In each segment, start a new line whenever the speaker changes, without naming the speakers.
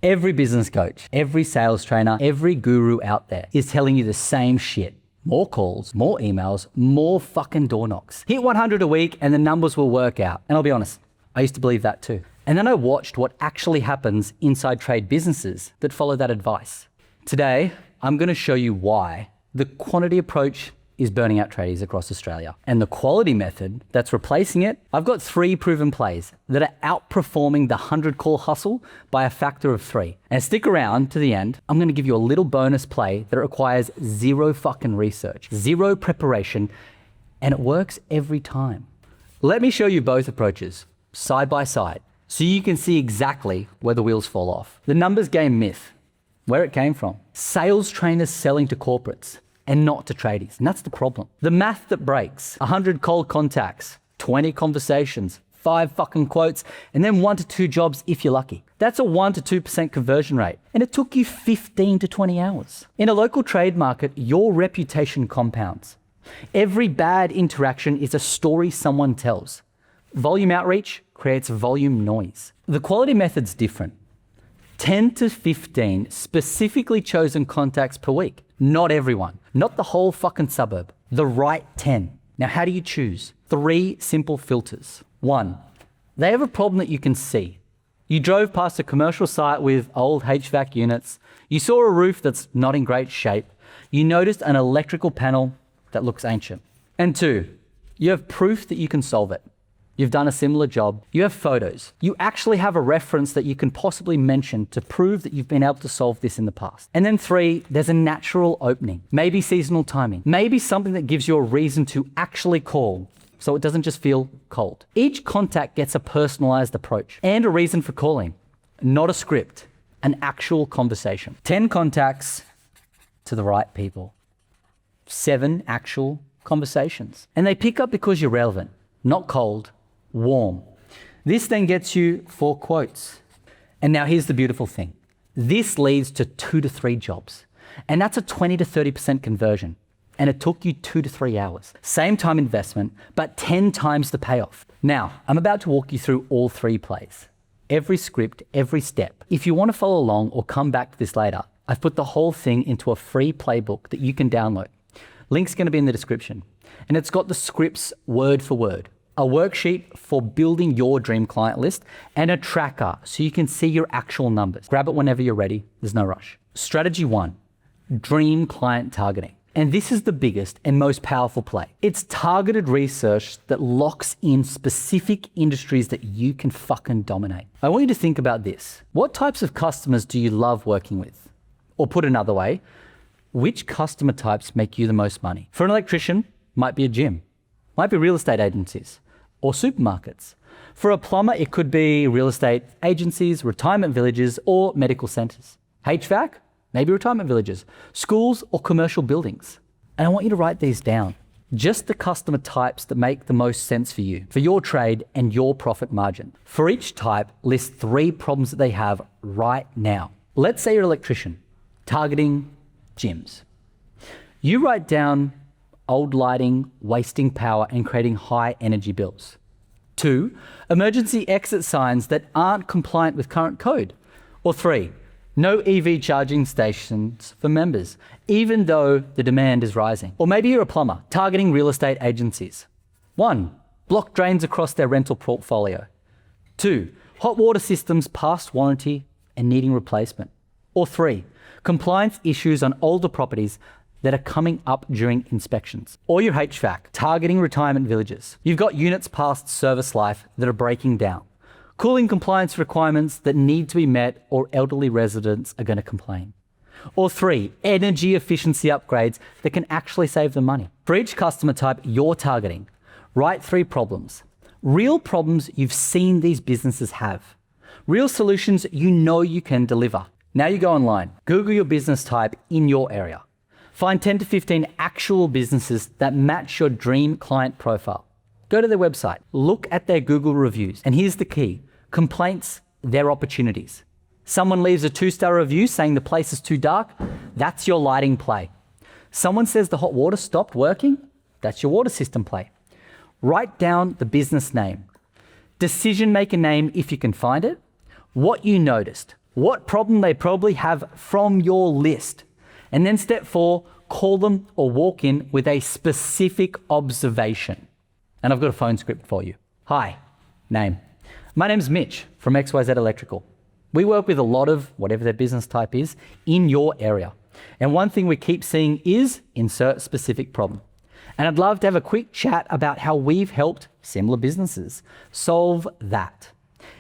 Every business coach, every sales trainer, every guru out there is telling you the same shit. More calls, more emails, more fucking door knocks. Hit 100 a week and the numbers will work out. And I'll be honest, I used to believe that too. And then I watched what actually happens inside trade businesses that follow that advice. Today, I'm going to show you why the quantity approach is burning out tradies across Australia. And the quality method that's replacing it, I've got 3 proven plays that are outperforming the 100 call hustle by a factor of 3. And stick around to the end, I'm going to give you a little bonus play that requires 0 fucking research, 0 preparation, and it works every time. Let me show you both approaches side by side so you can see exactly where the wheels fall off. The numbers game myth, where it came from. Sales trainers selling to corporates and not to tradies. And that's the problem. The math that breaks, 100 cold contacts, 20 conversations, 5 fucking quotes, and then 1 to 2 jobs if you're lucky. That's a 1 to 2% conversion rate. And it took you 15 to 20 hours. In a local trade market, your reputation compounds. Every bad interaction is a story someone tells. Volume outreach creates volume noise. The quality method's different. 10 to 15 specifically chosen contacts per week. Not everyone, not the whole fucking suburb, the right 10. Now, how do you choose? 3 simple filters. 1, they have a problem that you can see. You drove past a commercial site with old HVAC units. You saw a roof that's not in great shape. You noticed an electrical panel that looks ancient. And 2, you have proof that you can solve it. You've done a similar job. You have photos. You actually have a reference that you can possibly mention to prove that you've been able to solve this in the past. And then 3, there's a natural opening, maybe seasonal timing, maybe something that gives you a reason to actually call so it doesn't just feel cold. Each contact gets a personalized approach and a reason for calling, not a script, an actual conversation. 10 contacts to the right people, 7 actual conversations. And they pick up because you're relevant, not cold, warm. This then gets you 4 quotes. And now here's the beautiful thing. This leads to 2 to 3 jobs. And that's a 20 to 30% conversion. And it took you 2 to 3 hours. Same time investment, but 10 times the payoff. Now, I'm about to walk you through all 3 plays. Every script, every step. If you want to follow along or come back to this later, I've put the whole thing into a free playbook that you can download. Link's going to be in the description. And it's got the scripts word for word. A worksheet for building your dream client list, and a tracker so you can see your actual numbers. Grab it whenever you're ready, there's no rush. Strategy 1, dream client targeting. And this is the biggest and most powerful play. It's targeted research that locks in specific industries that you can fucking dominate. I want you to think about this. What types of customers do you love working with? Or put another way, which customer types make you the most money? For an electrician, might be a gym, might be real estate agencies, or supermarkets. For a plumber, it could be real estate agencies, retirement villages, or medical centers. HVAC, maybe retirement villages, schools, or commercial buildings. And I want you to write these down. Just the customer types that make the most sense for you, for your trade and your profit margin. For each type, list 3 problems that they have right now. Let's say you're an electrician, targeting gyms. You write down old lighting, wasting power, and creating high energy bills. 2, emergency exit signs that aren't compliant with current code. Or 3, no EV charging stations for members, even though the demand is rising. Or maybe you're a plumber, targeting real estate agencies. 1, block drains across their rental portfolio. 2, hot water systems past warranty and needing replacement. Or 3, compliance issues on older properties that are coming up during inspections. Or your HVAC, targeting retirement villages. You've got units past service life that are breaking down. Cooling compliance requirements that need to be met, or elderly residents are going to complain. Or 3, energy efficiency upgrades that can actually save them money. For each customer type you're targeting, write 3 problems. Real problems you've seen these businesses have. Real solutions you know you can deliver. Now you go online, Google your business type in your area. Find 10 to 15 actual businesses that match your dream client profile. Go to their website, look at their Google reviews, and here's the key. Complaints, they're opportunities. Someone leaves a 2-star review saying the place is too dark, that's your lighting play. Someone says the hot water stopped working, that's your water system play. Write down the business name, decision maker name if you can find it, what you noticed, what problem they probably have from your list. And then step 4, call them or walk in with a specific observation. And I've got a phone script for you. Hi, name. My name's Mitch from XYZ Electrical. We work with a lot of whatever their business type is in your area. And one thing we keep seeing is insert specific problem. And I'd love to have a quick chat about how we've helped similar businesses solve that.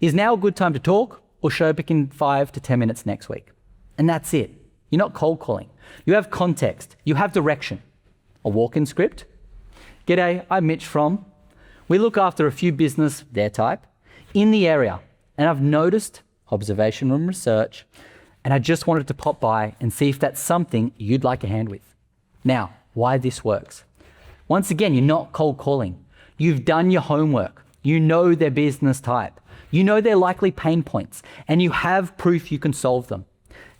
Is now a good time to talk, or should I pick in 5 to 10 minutes next week? And that's it. You're not cold calling. You have context. You have direction. A walk-in script. G'day, I'm Mitch from. We look after a few business, their type, in the area. And I've noticed observation room research, and I just wanted to pop by and see if that's something you'd like a hand with. Now, why this works. Once again, you're not cold calling. You've done your homework. You know their business type. You know their likely pain points, and you have proof you can solve them.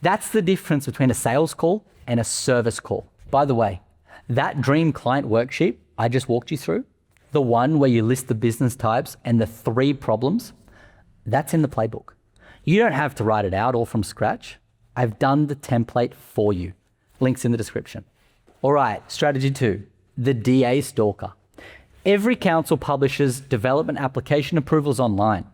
That's the difference between a sales call and a service call. By the way, that dream client worksheet I just walked you through, the one where you list the business types and the 3 problems, that's in the playbook. You don't have to write it out all from scratch. I've done the template for you. Links in the description. All right, strategy 2, the DA Stalker. Every council publishes development application approvals online.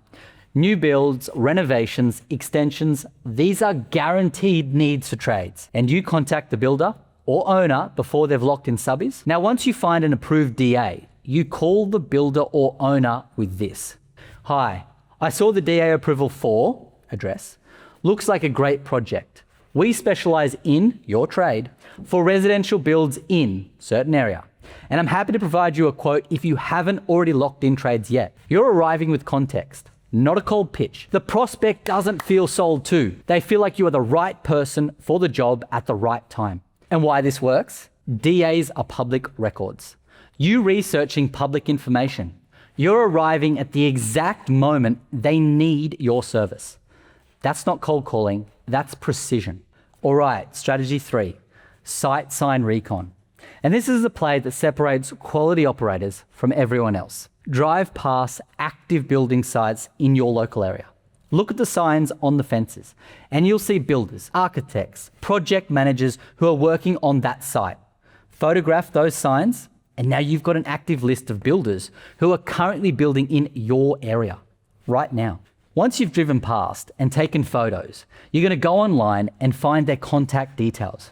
New builds, renovations, extensions, these are guaranteed needs for trades. And you contact the builder or owner before they've locked in subbies. Now, once you find an approved DA, you call the builder or owner with this. Hi, I saw the DA approval for address. Looks like a great project. We specialize in your trade for residential builds in certain area. And I'm happy to provide you a quote if you haven't already locked in trades yet. You're arriving with context, not a cold pitch. The prospect doesn't feel sold to. They feel like you are the right person for the job at the right time. And why this works? DAs are public records. You researching public information. You're arriving at the exact moment they need your service. That's not cold calling, that's precision. All right, strategy 3, site sign recon. And this is a play that separates quality operators from everyone else. Drive past active building sites in your local area. Look at the signs on the fences, and you'll see builders, architects, project managers who are working on that site. Photograph those signs, and now you've got an active list of builders who are currently building in your area right now. Once you've driven past and taken photos, you're going to go online and find their contact details.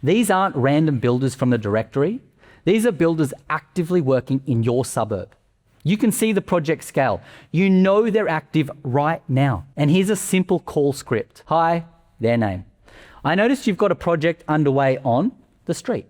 These aren't random builders from the directory. These are builders actively working in your suburb. You can see the project scale. You know they're active right now. And here's a simple call script. Hi, their name. I noticed you've got a project underway on the street.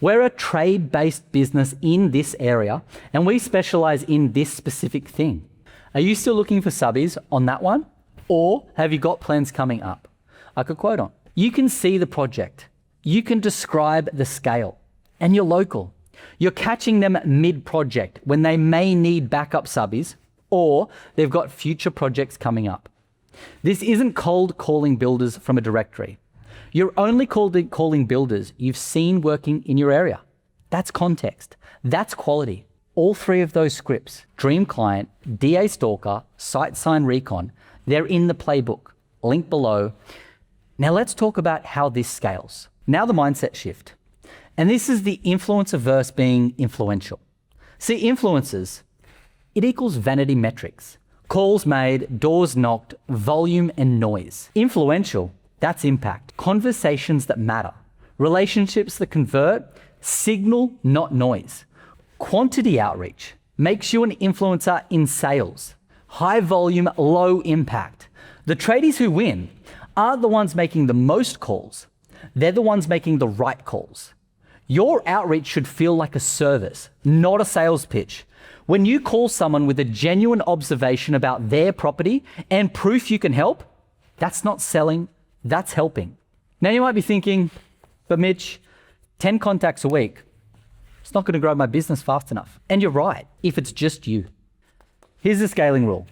We're a trade-based business in this area, and we specialize in this specific thing. Are you still looking for subbies on that one? Or have you got plans coming up? I could quote on. You can see the project. You can describe the scale, and you're local. You're catching them mid-project when they may need backup subbies, or they've got future projects coming up. This isn't cold calling builders from a directory. You're only calling builders you've seen working in your area. That's context. That's quality. All 3 of those scripts, Dream Client, DA Stalker, Site Sign Recon, they're in the playbook. Link below. Now let's talk about how this scales. Now the mindset shift. And this is the influencer verse being influential. See, influencers, it equals vanity metrics. Calls made, doors knocked, volume and noise. Influential, that's impact. Conversations that matter. Relationships that convert, signal, not noise. Quantity outreach makes you an influencer in sales. High volume, low impact. The tradies who win aren't the ones making the most calls. They're the ones making the right calls. Your outreach should feel like a service, not a sales pitch. When you call someone with a genuine observation about their property and proof you can help, that's not selling, that's helping. Now you might be thinking, but Mitch, 10 contacts a week, it's not going to grow my business fast enough. And you're right, if it's just you. Here's the scaling rule.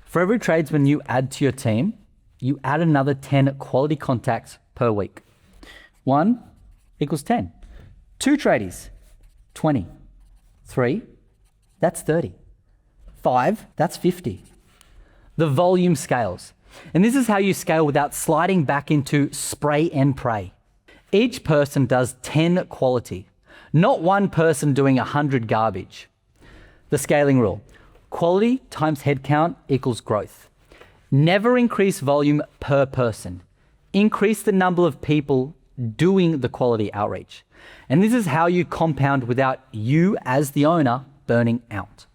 For every tradesman you add to your team, you add another 10 quality contacts per week. 1 equals 10. 2 tradies, 20. 3, that's 30. 5, that's 50. The volume scales. And this is how you scale without sliding back into spray and pray. Each person does 10 quality, not one person doing 100 garbage. The scaling rule: quality times headcount equals growth. Never increase volume per person. Increase the number of people doing the quality outreach. And this is how you compound without you as the owner burning out.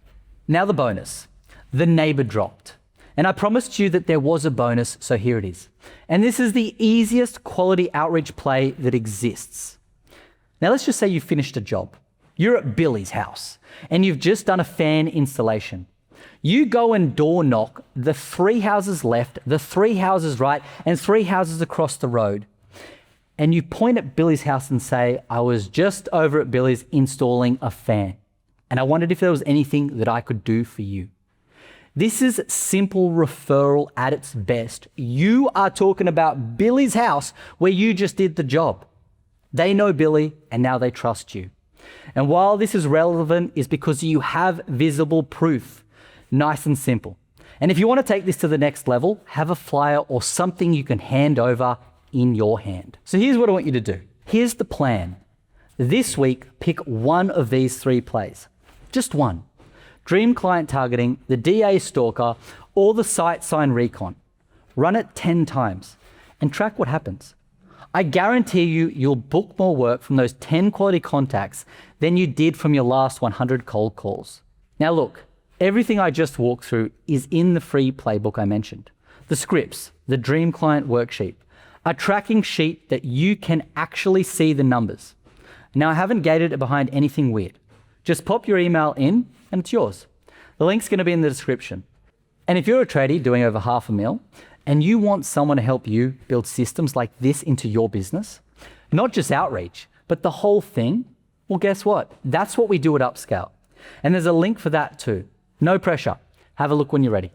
Now the bonus. The Neighbour dropped. And I promised you that there was a bonus, so here it is. And this is the easiest quality outreach play that exists. Now let's just say you finished a job. You're at Billy's house and you've just done a fan installation. You go and door knock the 3 houses left, the 3 houses right, and 3 houses across the road. And you point at Billy's house and say, I was just over at Billy's installing a fan, and I wondered if there was anything that I could do for you. This is simple referral at its best. You are talking about Billy's house where you just did the job. They know Billy and now they trust you. And while this is relevant, is because you have visible proof. Nice and simple. And if you want to take this to the next level, have a flyer or something you can hand over in your hand. So here's what I want you to do. Here's the plan. This week, pick one of these 3 plays. Just one. Dream client targeting, the DA Stalker, or the site sign Recon. Run it 10 times and track what happens. I guarantee you'll book more work from those 10 quality contacts than you did from your last 100 cold calls. Now look, everything I just walked through is in the free playbook I mentioned. The scripts, the dream client worksheet, a tracking sheet that you can actually see the numbers. Now I haven't gated it behind anything weird. Just pop your email in and it's yours. The link's going to be in the description. And if you're a tradie doing over $500,000 and you want someone to help you build systems like this into your business, not just outreach, but the whole thing, well, guess what? That's what we do at UpScale. And there's a link for that too. No pressure. Have a look when you're ready.